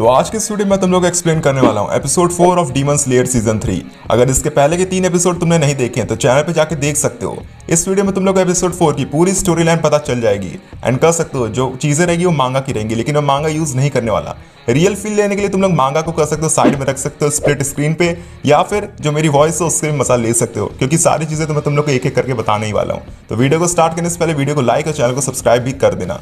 तो आज के इस वीडियो में तुम लोग एक्सप्लेन करने वाला हूँ episode 4 of demon slayer season 3। अगर इसके पहले के 3 एपिसोड तुमने नहीं देखे हैं तो चैनल पे जाके देख सकते हो। इस वीडियो में तुम लोग एपिसोड 4 की पूरी स्टोरी लाइन पता चल जाएगी एंड कर सकते हो जो चीजें रहेगी वो मांगा की रहेंगी, लेकिन मैं मांगा यूज नहीं करने वाला। रियल फील लेने के लिए तुम लोग मांगा को कर सकते हो साइड में रख सकते हो स्प्लिट स्क्रीन पे, या फिर जो मेरी वॉइस है उससे मसा ले सकते हो, क्योंकि सारी चीजें तो मैं तुम लोग को एक एक करके बताने ही वाला हूँ। तो वीडियो को स्टार्ट करने से पहले वीडियो को लाइक और चैनल को सब्सक्राइब भी कर देना।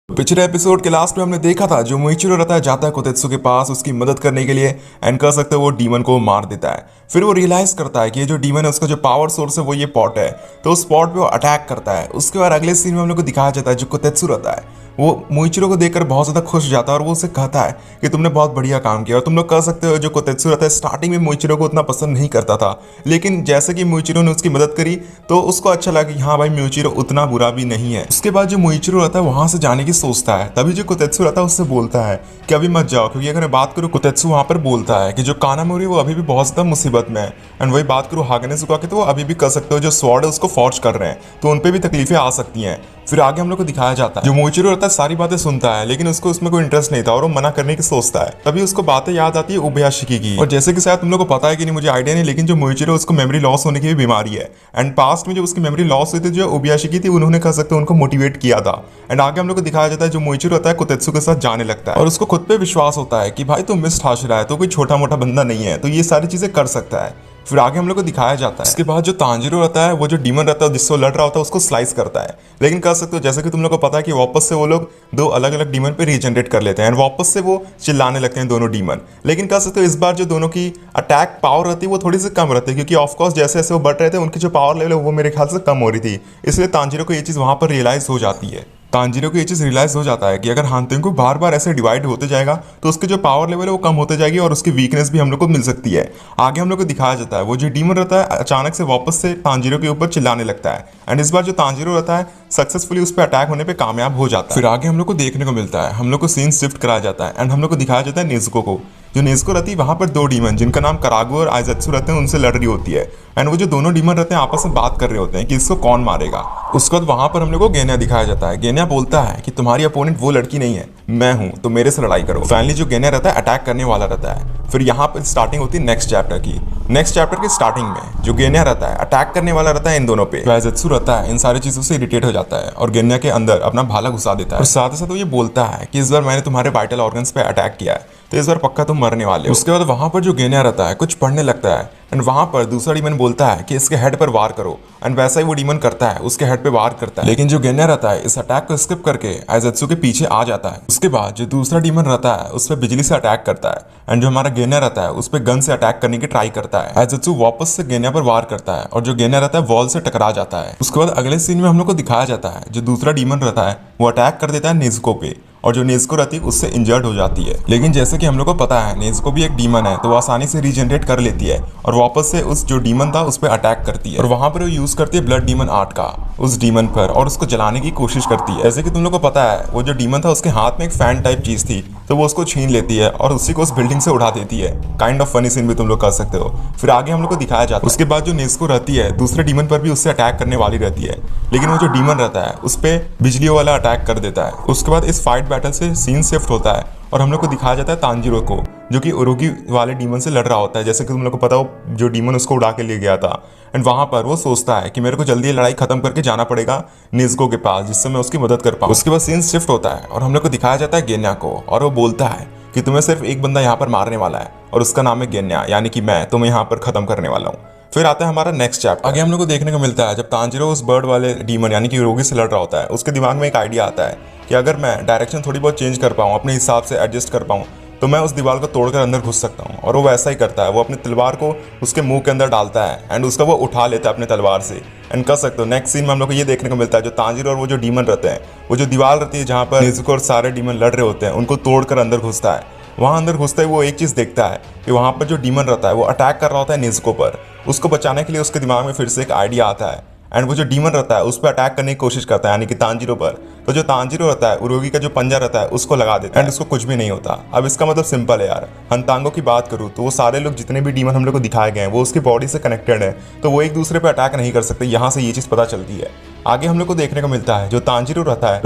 पिछले एपिसोड के लास्ट में हमने देखा था जो मोइचिरो रहता है जाता है कोतेत्सु के पास उसकी मदद करने के लिए एंड कर सकते हो वो डीमन को मार देता है। फिर वो रियलाइज करता है कि ये जो डीमन है उसका जो पावर सोर्स है वो ये पॉट है, तो उस पॉट पे वो अटैक करता है। उसके बाद अगले सीन में हम लोग को दिखाया जाता है जो कोतेत्सु रहता है वो मोइचिरो को देखकर बहुत ज़्यादा खुश हो जाता है और वो उसे कहता है कि तुमने बहुत बढ़िया काम किया। और तुम लोग कह सकते हो जो कोतेत्सु रहता है स्टार्टिंग में मोइचिरो को उतना पसंद नहीं करता था, लेकिन जैसे कि मोइचिरो ने उसकी मदद करी तो उसको अच्छा लगा कि हाँ भाई मोइचिरो उतना बुरा भी नहीं है। उसके बाद जो मोइचिरो रहता है वहाँ से जाने की सोचता है, तभी जो कोतेत्सु रहता है उससे बोलता है कि अभी मत जाओ, क्योंकि अगर मैं बात करूँ कोतेत्सु वहाँ पर बोलता है कि जो कानामोरी वो अभी भी बहुत ज़्यादा मुसीबत में है। एंड वही बात करूँ हागनेसुका की तो वो अभी भी कर सकते हो जो स्वॉर्ड है उसको फॉर्ज कर रहे हैं, तो उन पर भी तकलीफें आ सकती हैं। फिर आगे हम लोग को दिखाया जाता है जो मोइचिरो रहता है सारी बातें सुनता है, लेकिन उसको उसमें कोई इंटरेस्ट नहीं था और वो मना करने की सोचता है। तभी उसको बातें याद आती है उबयाशिकी की, और जैसे कि शायद तुम लोग को पता है कि नहीं मुझे आइडिया नहीं, लेकिन जो मोइचिरो उसको मेमोरी लॉस होने की भी बीमारी है। एंड पास्ट में जब उसकी मेमोरी लॉस हुई थी जो उबयाशिकी थी उन्होंने कह सकते उनको मोटिवेट किया था। एंड आगे हम लोग को दिखाया जाता है जो मोइचिरो रहता है कोतेत्सु के साथ जाने लगता है और उसको खुद पे विश्वास होता है कि भाई तुम मिस्ट हाशिरा है, तो कोई छोटा मोटा बंदा नहीं है, तो ये सारी चीजें कर सकता है। फिर आगे हम लोग को दिखाया जाता है इसके बाद जो तांजिरो रहता है वो जो डीमन रहता है जिससे लड़ रहा होता है उसको स्लाइस करता है, लेकिन कर सकते हो जैसे कि तुम लोग को पता है कि वापस से वो लोग दो अलग अलग डीमन पे रीजनरेट कर लेते हैं एंड वापस से वो चिल्लाने लगते हैं दोनों डीमन। लेकिन कर सकते हो इस बार जो दोनों की अटैक पावर रहती है वो थोड़ी सी कम रहती है, क्योंकि ऑफकोर्स जैसे जैसे वो बढ़ रहे थे उनकी जो पावर लेवल है वो मेरे ख्याल से कम हो रही थी, इसलिए तांजिरो को ये चीज़ वहाँ पर रियलाइज हो जाती है। तांजिरो को ये चीज़ रियलाइज हो जाता है कि अगर हानतेंगु बार बार ऐसे डिवाइड होते जाएगा तो उसकी जो पावर लेवल है वो कम होते जाएगी और उसकी वीकनेस भी हम लोग को मिल सकती है। आगे हम लोग को दिखाया जाता है वो जो डीमन रहता है अचानक से वापस से तांजिरो के ऊपर चिल्लाने लगता है एंड इस बार जो तांजिरो रहता है सक्सेसफुली उस पर अटैक होने पे कामयाब हो जाता है। फिर आगे हम लोग को देखने को मिलता है हम लोग को सीन शिफ्ट कराया जाता है एंड हम लोग को दिखाया जाता है नेज़ुको को। जो नेज़ुको रहती है वहाँ पर दो डीमन जिनका नाम करागु और आइज़त्सु रहते हैं उनसे लड़ रही होती है एंड वो जो दोनों डीमन रहते हैं आपस में बात कर रहे होते हैं कि इसको कौन मारेगा। उसके बाद वहाँ पर हम लोग को गेन्या दिखाया जाता है। गेन्या बोलता है कि तुम्हारी अपोनेंट वो लड़की नहीं है, मैं हूँ, तो मेरे से लड़ाई करो। फाइनली जो गेन्या रहता है अटैक करने वाला रहता है। फिर यहाँ पर स्टार्टिंग होती है नेक्स्ट चैप्टर की। नेक्स्ट चैप्टर की स्टार्टिंग में जो गेन्या रहता है अटैक करने वाला रहता है इन दोनों पे। आइज़त्सु रहता है इन सारी चीज़ों से इरिटेट हो जाता है और गेन्या के अंदर अपना भाला घुसा देता है और साथ ही साथ वो ये बोलता है कि इस बार मैंने तुम्हारे वाइटल ऑर्गन्स पे अटैक किया है तो इस बार पक्का तुम मरने वाले हो। उसके बाद वहाँ पर जो गेन्या रहता है कुछ पढ़ने लगता है एंड वहाँ पर दूसरा डीमन बोलता है कि इसके हेड पर वार करो एंड वैसा ही वो डीमन करता है, उसके हेड पे वार करता है। लेकिन जो गेन्या रहता है इस अटैक को स्किप करके आइज़त्सु के पीछे आ जाता है। उसके बाद जो दूसरा डीमन रहता है उस पर बिजली से अटैक करता है एंड जो हमारा गेन्या रहता है उस पर गन से अटैक करने की ट्राई करता है। आइज़त्सु वापस से गेन्या पर वार करता है और जो गेन्या रहता है वॉल से टकरा जाता है। उसके बाद अगले सीन में हम लोग को दिखाया जाता है जो दूसरा डीमन रहता है वो अटैक कर देता है नेज़ुको पे और जो नेज़ुको रहती है उससे इंजर्ड हो जाती है। लेकिन जैसे कि हम लोग को पता है नेज़ुको भी एक डीमन है तो वो आसानी से रीजनरेट कर लेती है और वापस से उस जो डीमन था उस पर अटैक करती है और वहाँ पर वो यूज करती है ब्लड डीमन आर्ट का उस डीमन पर और उसको जलाने की कोशिश करती है। जैसे कि तुम लोग को पता है वो जो डीमन था उसके हाथ में एक फैन टाइप चीज थी तो वो उसको छीन लेती है और उसी को उस बिल्डिंग से उड़ा देती है। काइंड ऑफ फनी सीन भी तुम लोग कर सकते हो। फिर आगे हम लोग को दिखाया जाता है उसके बाद जो नेज़ुको रहती है दूसरे डीमन पर भी उससे अटैक करने वाली रहती है, लेकिन वो जो डीमन रहता है उस पर बिजली वाला अटैक कर देता है। उसके बाद इस फाइट बैटल से सीन शिफ्ट होता है और हम लोग को दिखाया जाता है तांजिरो को जो कि उरुगी वाले डीमन से लड़ रहा होता है। जैसे कि तुम लोग को पता हो जो डीमन उसको उड़ा के ले गया था एंड वहाँ पर वो सोचता है कि मेरे को जल्दी लड़ाई खत्म करके जाना पड़ेगा नेज़ुको के पास जिससे मैं उसकी मदद कर पाऊँ। उसके बाद सीन शिफ्ट होता है और हम लोग को दिखाया जाता है गेन्या को और वो बोलता है कि तुम्हें सिर्फ एक बंदा यहाँ पर मारने वाला है और उसका नाम है गेन्या, यानी कि मैं तुम्हें यहाँ पर खत्म करने वाला हूँ। फिर आता है हमारा नेक्स्ट चैप्टर। आगे हम लोग को देखने को मिलता है जब तांजिरो उस बर्ड वाले डीमन यानी कि उरुगी से लड़ रहा होता है उसके दिमाग में एक आइडिया आता है कि अगर मैं डायरेक्शन थोड़ी बहुत चेंज कर पाऊँ अपने हिसाब से एडजस्ट कर पाऊँ तो मैं उस दीवार को तोड़कर अंदर घुस सकता हूँ। और वो वैसा ही करता है, वो अपनी तलवार को उसके मुंह के अंदर डालता है एंड उसका वो उठा लेता है अपने तलवार से एंड कर सकते हो। नेक्स्ट सीन में हम लोग को ये देखने को मिलता है जो तांजिरो और वो जो डीमन रहते हैं वो जो दीवार रहती है जहाँ पर नेज़ुको और सारे डीमन लड़ रहे होते हैं उनको तोड़कर अंदर घुसता है। वहाँ अंदर घुसते ही वो एक चीज़ देखता है कि वहाँ पर जो डीमन रहता है वो अटैक कर रहा होता है नेज़ुको पर। उसको बचाने के लिए उसके दिमाग में फिर से एक आइडिया आता है एंड वो जो डीमन रहता है उस पर अटैक करने की कोशिश करता है यानी कि तांजिरो पर। तो जो तांजिरो रहता है उरुगी का जो पंजा रहता है उसको लगा देता है एंड उसको कुछ भी नहीं होता। अब इसका मतलब सिंपल है यार। हनतांगो की बात करूँ तो वो सारे लोग जितने भी डीमन हम लोग को दिखाए गए हैं वो उसकी बॉडी से कनेक्टेड है तो वो एक दूसरे पर अटैक नहीं कर सकते, यहाँ से ये चीज़ पता चलती है। आगे हम लोग को देखने को मिलता है जो तांजीरो रहता है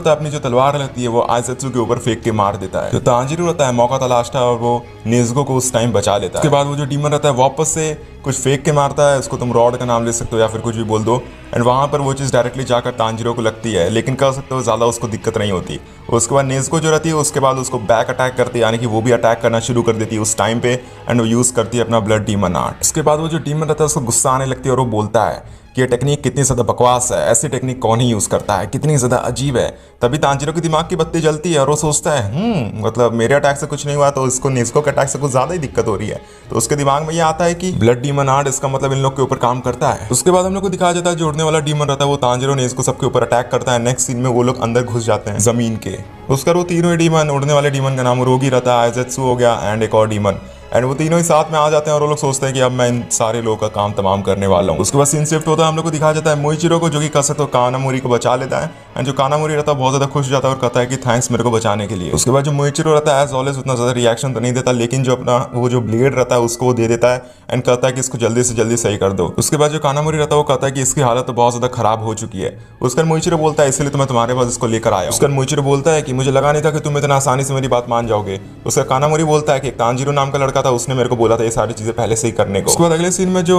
अपनी जो तलवार रहती है वो आइसेत्सु के ऊपर फेंक के मार देता है। जो तांजीरो रहता है मौका तलाशता है और वो नेज़ुको को उस टाइम बचा लेता है। उसके बाद वो जो डीमन रहता है वापस से कुछ फेंक के मारता है, उसको तुम रॉड का नाम ले सकते हो या फिर कुछ भी बोल दो, एंड वहाँ पर वो चीज़ डायरेक्टली जाकर तांजीरो को लगती है, लेकिन कह सकते हो ज़्यादा उसको दिक्कत नहीं होती। उसके बाद नेज़ुको जो रहती है उसके बाद उसको बैक अटैक करती है, यानी कि वो भी अटैक करना शुरू कर देती है उस टाइम पे, एंड वो यूज़ करती है अपना ब्लड डीमन आर्ट। उसके बाद वो जो डीमन रहता है उसको गुस्सा आने लगती है और वो बोलता है कि ये टेक्निक कितनी ज़्यादा बकवास है, ऐसी टेक्निक कौन ही यूज़ करता है, कितनी ज़्यादा अजीब है। तभी तांजीरो की दिमाग की बत्ती जलती है और वो सोचता है मतलब मेरे अटैक से कुछ नहीं हुआ तो इसको नेज़ुको के अटैक से कुछ ज़्यादा ही दिक्कत हो रही है। तो उसके दिमाग में ये आता है कि ब्लड डीमन आर्ट इसका मतलब इन लोग के ऊपर काम करता है। उसके बाद हम लोग को दिखाया जाता है जो उड़ने वाला डीमन रहता है वो तांजीरो नेज़ुको सबके ऊपर अटैक करता है। नेक्स्ट सीन में वो लोग अंदर घुस जाते हैं जमीन के। उसका वो तीनों डीमन, उड़ने वाले डीमन का नाम रोगी रहता है, आइसेत्सु हो गया एंड एक और डीमन, एंड वो तीनों ही साथ में आ जाते हैं और वो लोग सोचते हैं कि अब मैं इन सारे लोगों का काम तमाम करने वाला हूँ। उसके बाद सीन शिफ्ट होता है, हम लोग को दिखाया जाता है मोइचिरो को जो कि कह सकते हो कानामोरी को बचा लेता है, एंड जो कानामोरी रहता है बहुत ज़्यादा खुश हो जाता है और कहता है कि थैंक्स मेरे को बचाने के लिए। उसके बाद जो मोइचिरो रहता है एज ऑलवेज उतना ज़्यादा रिएक्शन तो नहीं देता, लेकिन जो अपना वो जो ब्लेड रहता है उसको वो दे देता है एंड कहता है कि इसको जल्दी से जल्दी सही कर दो। उसके बाद जो कानामोरी रहता है वो कहता है कि इसकी हालत तो बहुत ज़्यादा खराब हो चुकी है। उसका मोइचिरो बोलता है इसलिए तो मैं तुम्हारे पास इसको लेकर आया। उसका मोइचिरो बोलता है कि मुझे लगा नहीं था कि तुम इतना आसानी से मेरी बात मान जाओगे। उसका कानामोरी बोलता है कि तांजीरो नाम का लड़का था, उसने मेरे को बोला था ये सारी चीजें पहले से ही करने को। उसके बाद अगले सीन में जो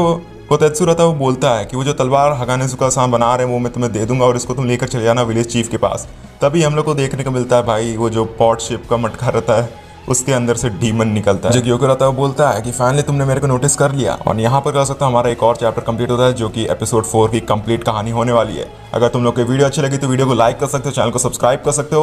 कोतेत्सु रहता है वो बोलता है कि वो जो तलवार हगानेजुका सान बना रहे हैं वो मैं तुम्हें दे दूंगा और इसको तुम लेकर चले जाना विलेज चीफ के पास। तभी हम लोग को देखने को मिलता है भाई वो जो पॉट शेप का मटका रहता है उसके अंदर से डीमन निकलता है। जो ग्योको रहता है वो बोलता है कि फाइनली तुमने मेरे को नोटिस कर लिया। और यहाँ पर कह सकते हो हमारा एक और चैप्टर कंप्लीट होता है जो कि एपिसोड 4 की कंप्लीट कहानी होने वाली है। अगर तुम लोग को वीडियो अच्छी लगी तो वीडियो को लाइक कर सकते हो, चैनल को सब्सक्राइब कर सकते हो।